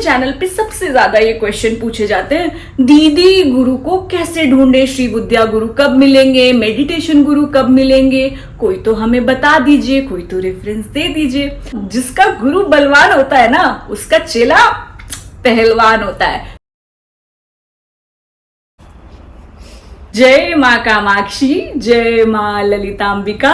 Channel पे सबसे ज्यादा ये क्वेश्चन पूछे जाते हैं, दीदी गुरु को कैसे ढूंढे, श्री विद्या गुरु कब मिलेंगे, मेडिटेशन गुरु कब मिलेंगे, कोई तो हमें बता दीजिए, कोई तो रेफरेंस दे दीजिए। जिसका गुरु बलवान होता है ना, उसका चेला पहलवान होता है। जय माँ कामाक्षी, जय माँ ललितांबिका।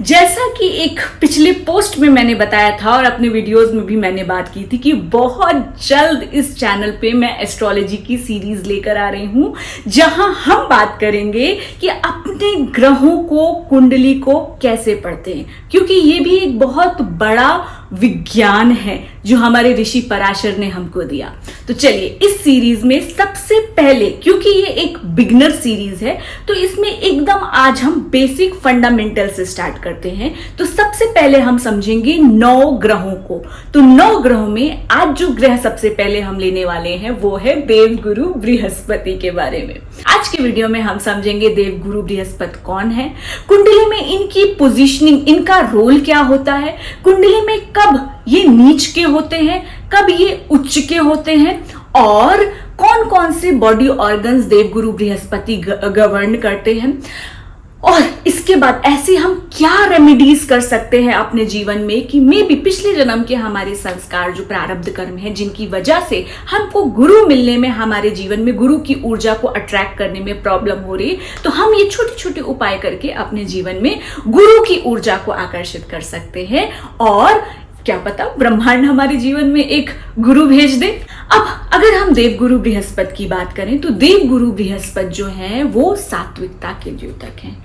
जैसा कि एक पिछले पोस्ट में मैंने बताया था और अपने वीडियोस में भी मैंने बात की थी कि बहुत जल्द इस चैनल पे मैं एस्ट्रोलॉजी की सीरीज लेकर आ रही हूं, जहां हम बात करेंगे कि अपने ग्रहों को, कुंडली को कैसे पढ़ते हैं, क्योंकि ये भी एक बहुत बड़ा विज्ञान है जो हमारे ऋषि पराशर ने हमको दिया। तो चलिए इस सीरीज में सबसे पहले, क्योंकि ये एक बिगनर सीरीज है, तो इसमें एकदम आज हम बेसिक फंडामेंटल से स्टार्ट करते हैं। तो सबसे पहले हम समझेंगे 9 ग्रहों को। तो 9 ग्रहों में आज जो ग्रह सबसे पहले हम लेने वाले हैं वो है देवगुरु बृहस्पति के बारे में। आज के वीडियो में हम समझेंगे देवगुरु बृहस्पति कौन है, कुंडली में इनकी पोजीशनिंग, इनका रोल क्या होता है, कुंडली में कब ये नीच के होते हैं, कब ये उच्च के होते हैं, और कौन कौन से बॉडी ऑर्गन्स देवगुरु बृहस्पति गवर्न करते हैं, और इसके बाद ऐसे हम क्या रेमेडीज कर सकते हैं अपने जीवन में कि मे भी पिछले जन्म के हमारे संस्कार, जो प्रारब्ध कर्म है, जिनकी वजह से हमको गुरु मिलने में, हमारे जीवन में गुरु की ऊर्जा को अट्रैक्ट करने में प्रॉब्लम हो रही, तो हम ये छोटे छोटे उपाय करके अपने जीवन में गुरु की ऊर्जा को आकर्षित कर सकते हैं, और क्या पता ब्रह्मांड हमारे जीवन में एक गुरु भेज दे। अब अगर हम देवगुरु बृहस्पति की बात करें तो देवगुरु बृहस्पति जो है वो सात्विकता के द्योतक हैं।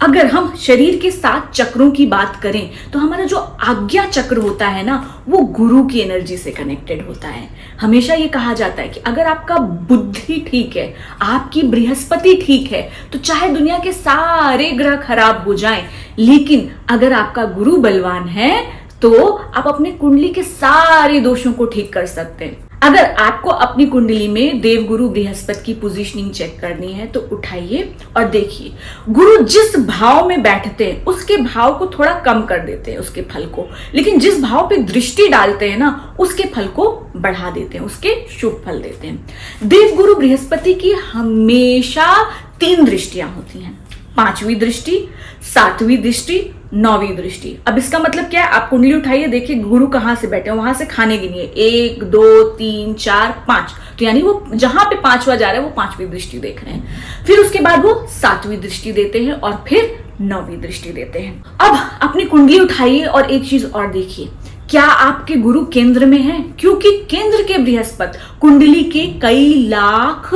अगर हम शरीर के 7 चक्रों की बात करें तो हमारा जो आज्ञा चक्र होता है ना, वो गुरु की एनर्जी से कनेक्टेड होता है। हमेशा ये कहा जाता है कि अगर आपका बुद्धि ठीक है, आपकी बृहस्पति ठीक है, तो चाहे दुनिया के सारे ग्रह खराब हो जाएं, लेकिन अगर आपका गुरु बलवान है तो आप अपने कुंडली के सारे दोषों को ठीक कर सकते हैं। अगर आपको अपनी कुंडली में देवगुरु बृहस्पति की पोजीशनिंग चेक करनी है तो उठाइए और देखिए, गुरु जिस भाव में बैठते हैं उसके भाव को थोड़ा कम कर देते हैं, उसके फल को, लेकिन जिस भाव पे दृष्टि डालते हैं ना, उसके फल को बढ़ा देते हैं, उसके शुभ फल देते हैं। देवगुरु बृहस्पति की हमेशा 3 दृष्टियां होती हैं, 5वीं दृष्टि, 7वीं दृष्टि, 9वीं दृष्टि। अब इसका मतलब क्या है, आप कुंडली उठाइए, देखिए गुरु कहां से बैठे हैं, वहां से खाने गिनिए, 1 2 3 4 5, तो यानी वो जहां पे 5वां जा रहा है वो 5वीं दृष्टि देख रहे हैं। फिर उसके बाद वो 7वीं दृष्टि देते हैं और फिर 9वीं दृष्टि देते हैं। अब अपनी कुंडली उठाइए और एक चीज और देखिए, क्या आपके गुरु केंद्र में है, क्योंकि केंद्र के बृहस्पति कुंडली के कई लाख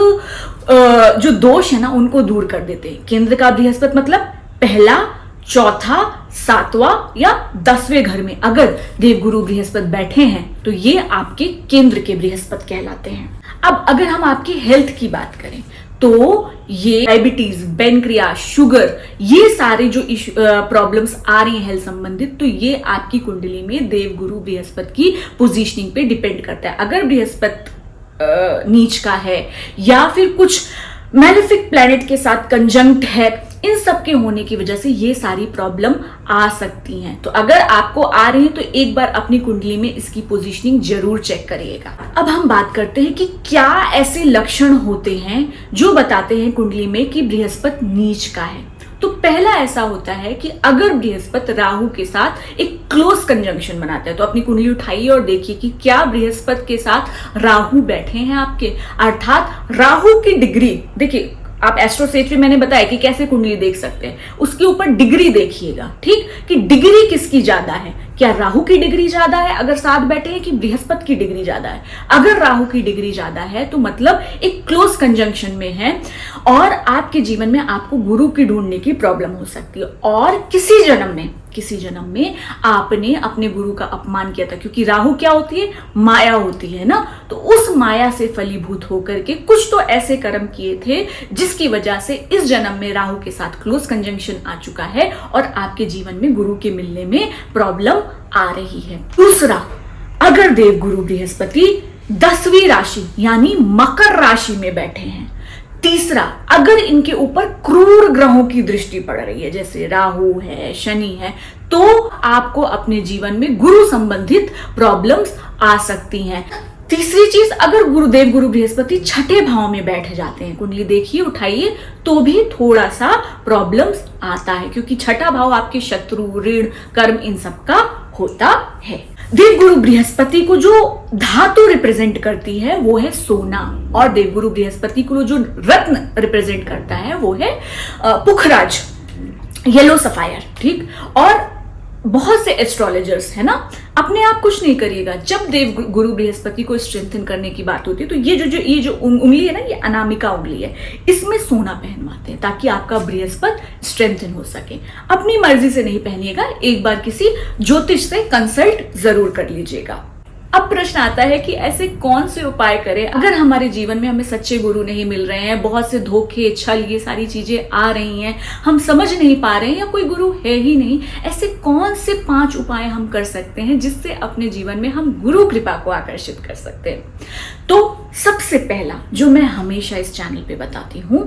जो दोष है ना उनको दूर कर देते हैं। केंद्र का बृहस्पति मतलब पहला, चौथा, 7वां या 10वें घर में अगर देवगुरु बृहस्पति बैठे हैं तो ये आपके केंद्र के बृहस्पति कहलाते हैं। अब अगर हम आपकी हेल्थ की बात करें तो ये डायबिटीज, पैनक्रियास, शुगर, ये सारे जो प्रॉब्लम्स आ रही हैं हेल्थ संबंधित, तो ये आपकी कुंडली में देवगुरु बृहस्पति की पोजीशनिंग पे डिपेंड करता है। अगर बृहस्पति नीच का है या फिर कुछ मैलेफिक प्लैनेट के साथ कंजंक्ट है, इन सब के होने की वजह से ये सारी प्रॉब्लम आ सकती हैं। तो अगर आपको आ रही है तो एक बार अपनी कुंडली में इसकी पोजीशनिंग जरूर चेक करिएगा। अब हम बात करते हैं कि क्या ऐसे लक्षण होते हैं जो बताते हैं कुंडली में कि बृहस्पति नीच का है। तो पहला ऐसा होता है कि अगर बृहस्पति राहु के साथ एक क्लोज कंजंक्शन बनाते हैं, तो अपनी कुंडली उठाइए और देखिए कि क्या बृहस्पति के साथ राहु बैठे हैं आपके, अर्थात राहु की डिग्री देखिए। आप एस्ट्रोसेज में मैंने बताया कि कैसे कुंडली देख सकते हैं, उसके ऊपर डिग्री देखिएगा, ठीक, कि डिग्री किसकी ज्यादा है, क्या राहु की डिग्री ज्यादा है अगर साथ बैठे हैं, कि बृहस्पति की डिग्री ज्यादा है। अगर राहु की डिग्री ज्यादा है तो मतलब एक क्लोज कंजंक्शन में है और आपके जीवन में आपको गुरु की ढूंढने की प्रॉब्लम हो सकती है, और किसी जन्म में आपने अपने गुरु का अपमान किया था, क्योंकि राहु क्या होती है, माया होती है ना, तो उस माया से फलीभूत होकर के कुछ तो ऐसे कर्म किए थे जिसकी वजह से इस जन्म में राहु के साथ क्लोज कंजंक्शन आ चुका है और आपके जीवन में गुरु के मिलने में प्रॉब्लम आ रही है। दूसरा, अगर देवगुरु बृहस्पति 10वीं राशि यानी मकर राशि में बैठे हैं। तीसरा, अगर इनके ऊपर क्रूर ग्रहों की दृष्टि पड़ रही है, जैसे राहु है, शनि है, तो आपको अपने जीवन में गुरु संबंधित प्रॉब्लम्स आ सकती हैं। तीसरी चीज, अगर गुरुदेव गुरु बृहस्पति छठे भाव में बैठ जाते हैं, कुंडली देखिए उठाइए, तो भी थोड़ा सा प्रॉब्लम्स आता है, क्योंकि छठा भाव आपके शत्रु, ऋण, कर्म इन सब का होता है। देवगुरु बृहस्पति को जो धातु रिप्रेजेंट करती है वो है सोना, और देवगुरु बृहस्पति को जो रत्न रिप्रेजेंट करता है वो है पुखराज, येलो सफायर, ठीक। और बहुत से एस्ट्रोलॉजर्स है ना, अपने आप कुछ नहीं करिएगा, जब देव गुरु बृहस्पति को स्ट्रेंथन करने की बात होती है तो ये जो उंगली है ना, ये अनामिका उंगली है, इसमें सोना पहनवाते हैं ताकि आपका बृहस्पति स्ट्रेंथन हो सके। अपनी मर्जी से नहीं पहनिएगा, एक बार किसी ज्योतिष से कंसल्ट जरूर कर लीजिएगा। अब प्रश्न आता है कि ऐसे कौन से उपाय करें अगर हमारे जीवन में हमें सच्चे गुरु नहीं मिल रहे हैं, बहुत से धोखे, छल, ये सारी चीजें आ रही हैं, हम समझ नहीं पा रहे हैं या कोई गुरु है ही नहीं। ऐसे कौन से 5 उपाय हम कर सकते हैं जिससे अपने जीवन में हम गुरु कृपा को आकर्षित कर सकते हैं? तो सबसे पहला जो मैं हमेशा इस चैनल पे बताती हूँ,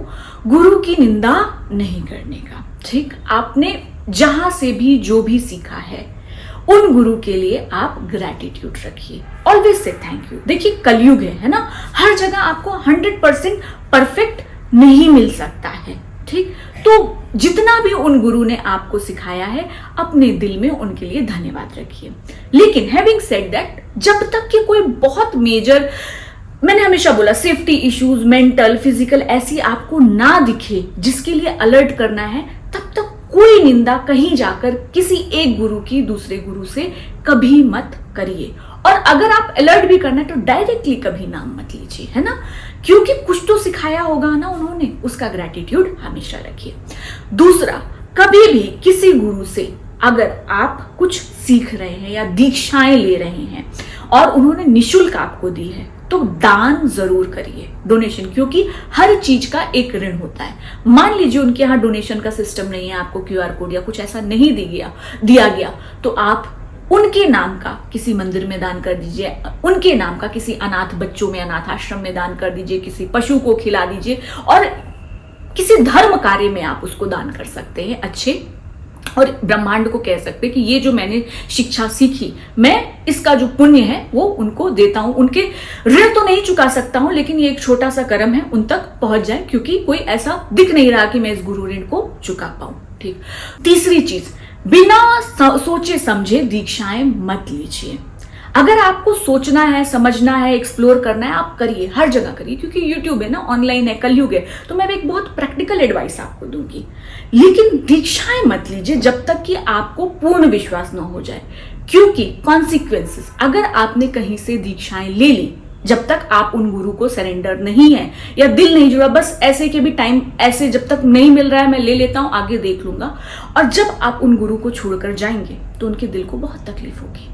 गुरु की निंदा नहीं करने का, ठीक। आपने जहां से भी जो भी सीखा है उन गुरु के लिए आप ग्रैटिट्यूड रखिए, ऑलवेज से थैंक यू। देखिए कलयुग है ना, हर जगह आपको 100% परफेक्ट नहीं मिल सकता है, ठीक। तो जितना भी उन गुरु ने आपको सिखाया है, अपने दिल में उनके लिए धन्यवाद रखिए। लेकिन हैविंग सेड दैट, जब तक कि कोई बहुत मेजर, मैंने हमेशा बोला, सेफ्टी इश्यूज, मेंटल, फिजिकल ऐसी आपको ना दिखे जिसके लिए अलर्ट करना है, तब तक कोई निंदा कहीं जाकर किसी एक गुरु की दूसरे गुरु से कभी मत करिए। और अगर आप अलर्ट भी करना है तो डायरेक्टली कभी नाम मत लीजिए, है ना, क्योंकि कुछ तो सिखाया होगा ना उन्होंने, उसका ग्रैटिट्यूड हमेशा रखिए। दूसरा, कभी भी किसी गुरु से अगर आप कुछ सीख रहे हैं या दीक्षाएं ले रहे हैं और उन्होंने निशुल्क आपको दी है, तो दान जरूर करिए, डोनेशन, क्योंकि हर चीज का एक ऋण होता है। मान लीजिए उनके यहाँ डोनेशन का सिस्टम नहीं है, आपको क्यूआर कोड या कुछ ऐसा नहीं दिया गया, तो आप उनके नाम का किसी मंदिर में दान कर दीजिए, उनके नाम का किसी अनाथ बच्चों में, अनाथ आश्रम में दान कर दीजिए, किसी पशु को खिला दीजिए, और किसी धर्म कार्य में आप उसको दान कर सकते हैं अच्छे। और ब्रह्मांड को कह सकते हैं कि ये जो मैंने शिक्षा सीखी, मैं इसका जो पुण्य है वो उनको देता हूं। उनके ऋण तो नहीं चुका सकता हूं, लेकिन ये एक छोटा सा कर्म है, उन तक पहुंच जाए, क्योंकि कोई ऐसा दिख नहीं रहा कि मैं इस गुरु ऋण को चुका पाऊं, ठीक। तीसरी चीज, बिना सोचे समझे दीक्षाएं मत लीजिए। अगर आपको सोचना है, समझना है, एक्सप्लोर करना है, आप करिए, हर जगह करिए, क्योंकि यूट्यूब है ना, ऑनलाइन है, कलयुग है, तो मैं एक बहुत प्रैक्टिकल एडवाइस आपको दूंगी। लेकिन दीक्षाएं मत लीजिए जब तक कि आपको पूर्ण विश्वास न हो जाए, क्योंकि कॉन्सिक्वेंसेस, अगर आपने कहीं से दीक्षाएं ले ली, जब तक आप उन गुरु को सरेंडर नहीं है या दिल नहीं जुड़ा, बस ऐसे के भी टाइम, ऐसे जब तक नहीं मिल रहा है मैं ले लेता हूं, आगे देख लूंगा, और जब आप उन गुरु को छोड़कर जाएंगे तो उनके दिल को बहुत तकलीफ होगी।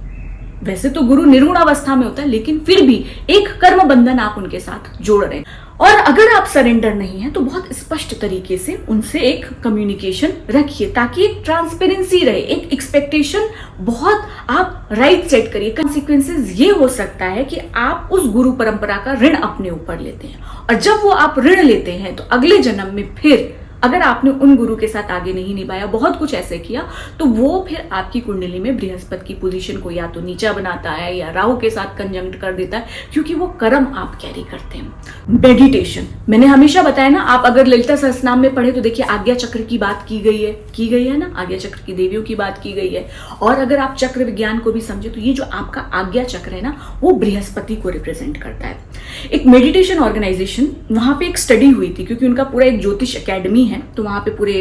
वैसे तो गुरु निर्गुण अवस्था में होता है, लेकिन फिर भी एक कर्म बंधन आप उनके साथ जोड़ रहे हैं। और अगर आप सरेंडर नहीं है तो बहुत स्पष्ट तरीके से उनसे एक कम्युनिकेशन रखिए, ताकि एक ट्रांसपेरेंसी रहे, एक एक्सपेक्टेशन बहुत आप राइट सेट करिए। कॉन्सिक्वेंसेस ये हो सकता है कि आप उस गुरु परंपरा का ऋण अपने ऊपर लेते हैं, और जब वो आप ऋण लेते हैं तो अगले जन्म में फिर अगर आपने उन गुरु के साथ आगे नहीं निभाया, बहुत कुछ ऐसे किया, तो वो फिर आपकी कुंडली में बृहस्पति की पोजीशन को या तो नीचा बनाता है या राहु के साथ कंजंक्ट कर देता है, क्योंकि वो कर्म आप कैरी करते हैं। मेडिटेशन, मैंने हमेशा बताया ना, आप अगर ललिता सहस्त्रनाम में पढ़े तो देखिए आज्ञा चक्र की बात की गई है ना, आज्ञा चक्र की देवियों की बात की गई है। और अगर आप चक्र विज्ञान को भी समझे तो ये जो आपका आज्ञा चक्र है ना, वो बृहस्पति को रिप्रेजेंट करता है। एक मेडिटेशन ऑर्गेनाइजेशन, वहां पे एक स्टडी हुई थी, क्योंकि उनका पूरा एक ज्योतिष एकेडमी है, तो वहां पे पूरे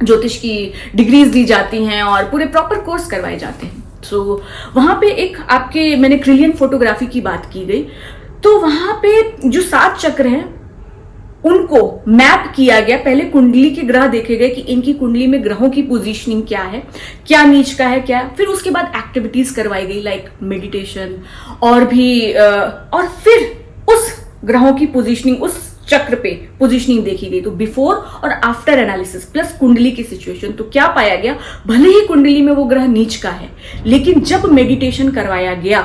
ज्योतिष की डिग्रीज दी जाती हैं और पूरे प्रॉपर कोर्स करवाए जाते हैं। तो वहां पे एक आपके, मैंने क्रिलियन फोटोग्राफी की बात की गई, तो वहां पे जो 7 चक्र हैं उनको मैप किया गया। पहले कुंडली के ग्रह देखे गए कि इनकी कुंडली में ग्रहों की पोजीशनिंग क्या है, क्या नीच का है, क्या, फिर उसके बाद एक्टिविटीज करवाई गई लाइक मेडिटेशन और भी, और फिर उस ग्रहों की पोजीशनिंग, उस चक्र पे पोजीशनिंग देखी गई। तो बिफोर और आफ्टर एनालिसिस प्लस कुंडली की सिचुएशन, तो क्या पाया गया, भले ही कुंडली में वो ग्रह नीच का है, लेकिन जब मेडिटेशन करवाया गया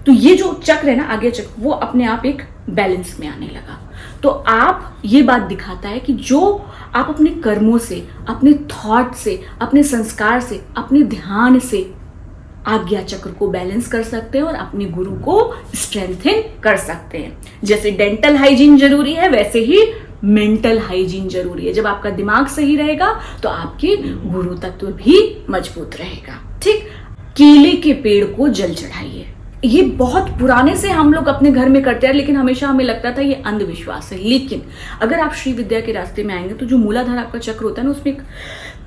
तो ये जो चक्र है ना, आगे चक्र, वो अपने आप एक बैलेंस में आने लगा। तो आप, ये बात दिखाता है कि जो आप अपने कर्मों से, अपने थॉट से, अपने संस्कार से, अपने ध्यान से आज्ञा चक्र को बैलेंस कर सकते हैं और अपने गुरु को स्ट्रेंथन कर सकते हैं। जैसे डेंटल हाइजीन जरूरी है, वैसे ही मेंटल हाइजीन जरूरी है। जब आपका दिमाग सही रहेगा तो आपके गुरु तत्व भी मजबूत रहेगा। ठीक, केले के पेड़ को जल चढ़ाइए। ये बहुत पुराने से हम लोग अपने घर में करते हैं, लेकिन हमेशा हमें लगता था ये अंधविश्वास है। लेकिन अगर आप श्री विद्या के रास्ते में आएंगे तो जो मूलाधार आपका चक्र होता है ना, उसमें एक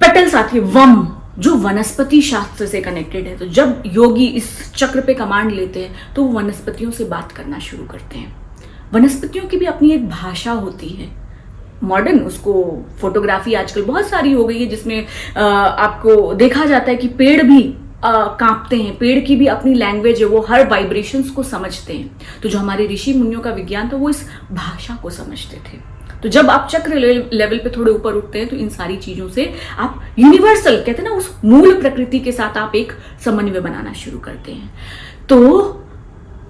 पेटल्स आती है, वम, जो वनस्पति शास्त्र से कनेक्टेड है। तो जब योगी इस चक्र पे कमांड लेते हैं तो वो वनस्पतियों से बात करना शुरू करते हैं। वनस्पतियों की भी अपनी एक भाषा होती है। मॉडर्न उसको फोटोग्राफी आजकल बहुत सारी हो गई है, जिसमें आपको देखा जाता है कि पेड़ भी कांपते हैं। पेड़ की भी अपनी लैंग्वेज है, वो हर वाइब्रेशंस को समझते हैं। तो जो हमारे ऋषि मुनियों का विज्ञान था वो इस भाषा को समझते थे। तो जब आप चक्र लेवल पे थोड़े ऊपर उठते हैं तो इन सारी चीजों से आप यूनिवर्सल, कहते हैं ना, उस मूल प्रकृति के साथ आप एक समन्वय बनाना शुरू करते हैं। तो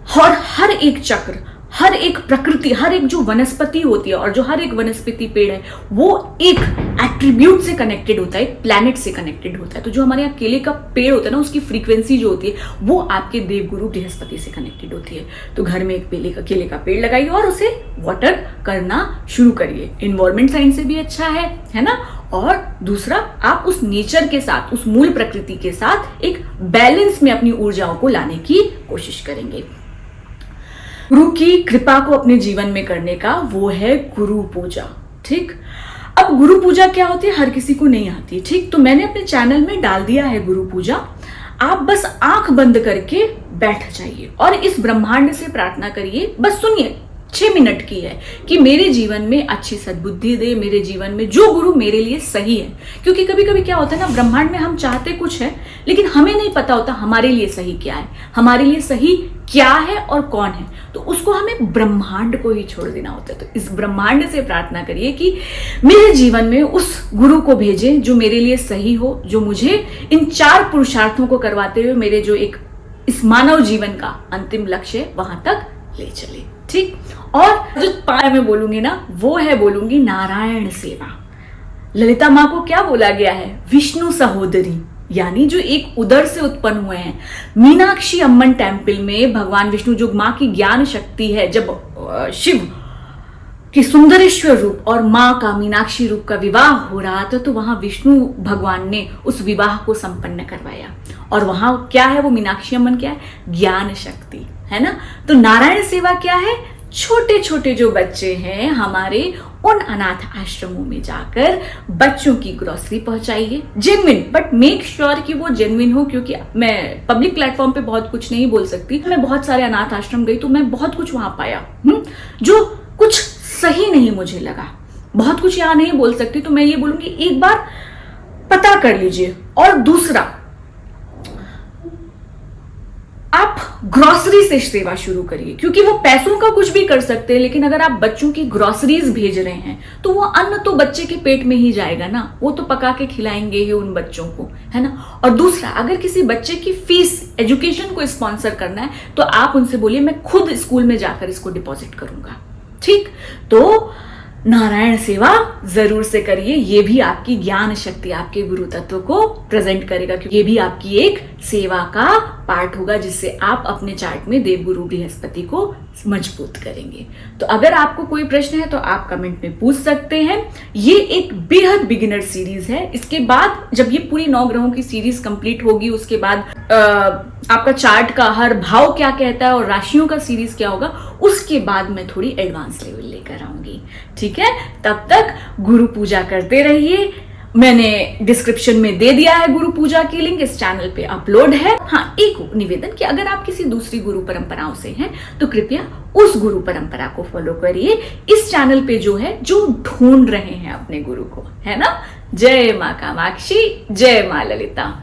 हर एक चक्र, हर एक प्रकृति, हर एक जो वनस्पति होती है और जो हर एक वनस्पति पेड़ है वो एक एट्रीब्यूट से कनेक्टेड होता है, एक प्लैनेट से कनेक्टेड होता है। तो जो हमारे यहाँ केले का पेड़ होता है ना, उसकी फ्रीक्वेंसी जो होती है वो आपके देवगुरु बृहस्पति से कनेक्टेड होती है। तो घर में एक केले का पेड़ लगाइए और उसे वाटर करना शुरू करिए। इन्वायरमेंट साइंस से भी अच्छा है ना। और दूसरा, आप उस नेचर के साथ, उस मूल प्रकृति के साथ एक बैलेंस में अपनी ऊर्जाओं को लाने की कोशिश करेंगे। गुरु की कृपा को अपने जीवन में करने का वो है गुरु पूजा। ठीक, अब गुरु पूजा क्या होती है, हर किसी को नहीं आती। ठीक, तो मैंने अपने चैनल में डाल दिया है गुरु पूजा। आप बस आंख बंद करके बैठ जाइए और इस ब्रह्मांड से प्रार्थना करिए। बस सुनिए, 6 मिनट की है कि मेरे जीवन में अच्छी सद्बुद्धि दे, मेरे जीवन में जो गुरु मेरे लिए सही है। क्योंकि कभी कभी क्या होता है ना, ब्रह्मांड में हम चाहते कुछ है लेकिन हमें नहीं पता होता हमारे लिए सही क्या है, हमारे लिए सही क्या है और कौन है। तो उसको हमें ब्रह्मांड को ही छोड़ देना होता है। तो इस ब्रह्मांड से प्रार्थना करिए कि मेरे जीवन में उस गुरु को भेजें जो मेरे लिए सही हो, जो मुझे इन 4 पुरुषार्थों को करवाते हुए मेरे जो एक इस मानव जीवन का अंतिम लक्ष्य है वहां तक ले चले। ठीक, और जो 5 मैं बोलूंगी ना, वो है बोलूंगी नारायण सेवा। ललिता माँ को क्या बोला गया है, विष्णु सहोदरी, यानी जो एक उदर से उत्पन्न हुए हैं। मीनाक्षी अम्मन टेम्पल में भगवान विष्णु जो माँ की ज्ञान शक्ति है, जब शिव कि सुंदरेश्वर रूप और माँ का मीनाक्षी रूप का विवाह हो रहा था तो वहां विष्णु भगवान ने उस विवाह को संपन्न करवाया। और वहां क्या है, वो मीनाक्षी अम्मन क्या है, ज्ञान शक्ति है ना। तो नारायण सेवा क्या है, छोटे छोटे जो बच्चे हैं हमारे, उन अनाथ आश्रमों में जाकर बच्चों की ग्रोसरी पहुंचाइए। जेन्युइन, बट मेक श्योर कि वो जेन्युइन हो। क्योंकि मैं पब्लिक प्लेटफॉर्म पे बहुत कुछ नहीं बोल सकती। मैं बहुत सारे अनाथ आश्रम गई तो मैं बहुत कुछ वहां पाया जो कुछ सही नहीं मुझे लगा। बहुत कुछ यहां नहीं बोल सकती, तो मैं ये बोलूंगी एक बार पता कर लीजिए। और दूसरा, आप ग्रोसरी से सेवा शुरू करिए। क्योंकि वो पैसों का कुछ भी कर सकते हैं, लेकिन अगर आप बच्चों की ग्रोसरीज भेज रहे हैं तो वो अन्न तो बच्चे के पेट में ही जाएगा ना, वो तो पका के खिलाएंगे ही उन बच्चों को, है ना। और दूसरा, अगर किसी बच्चे की फीस, एजुकेशन को स्पॉन्सर करना है तो आप उनसे बोलिए मैं खुद स्कूल में जाकर इसको डिपॉजिट करूंगा। ठीक, तो नारायण सेवा जरूर से करिए। ये भी आपकी ज्ञान शक्ति, आपके गुरु तत्व को प्रेजेंट करेगा, क्योंकि ये भी आपकी एक सेवा का पार्ट होगा जिससे आप अपने चार्ट में देवगुरु बृहस्पति को मजबूत करेंगे। तो अगर आपको कोई प्रश्न है तो आप कमेंट में पूछ सकते हैं। ये एक बेहद बिगिनर सीरीज है। इसके बाद जब ये पूरी 9 ग्रहों की सीरीज कंप्लीट होगी, उसके बाद आपका चार्ट का हर भाव क्या कहता है और राशियों का सीरीज क्या होगा, उसके बाद मैं थोड़ी एडवांस लेवल लेकर आऊंगी। ठीक है, तब तक गुरु पूजा करते रहिए। मैंने डिस्क्रिप्शन में दे दिया है गुरु पूजा की लिंक, इस चैनल पे अपलोड है। हाँ, एक निवेदन कि अगर आप किसी दूसरी गुरु परंपराओं से हैं तो कृपया उस गुरु परंपरा को फॉलो करिए। इस चैनल पे जो है, जो ढूंढ रहे हैं अपने गुरु को, है ना। जय मां कामाक्षी, जय मां ललिता।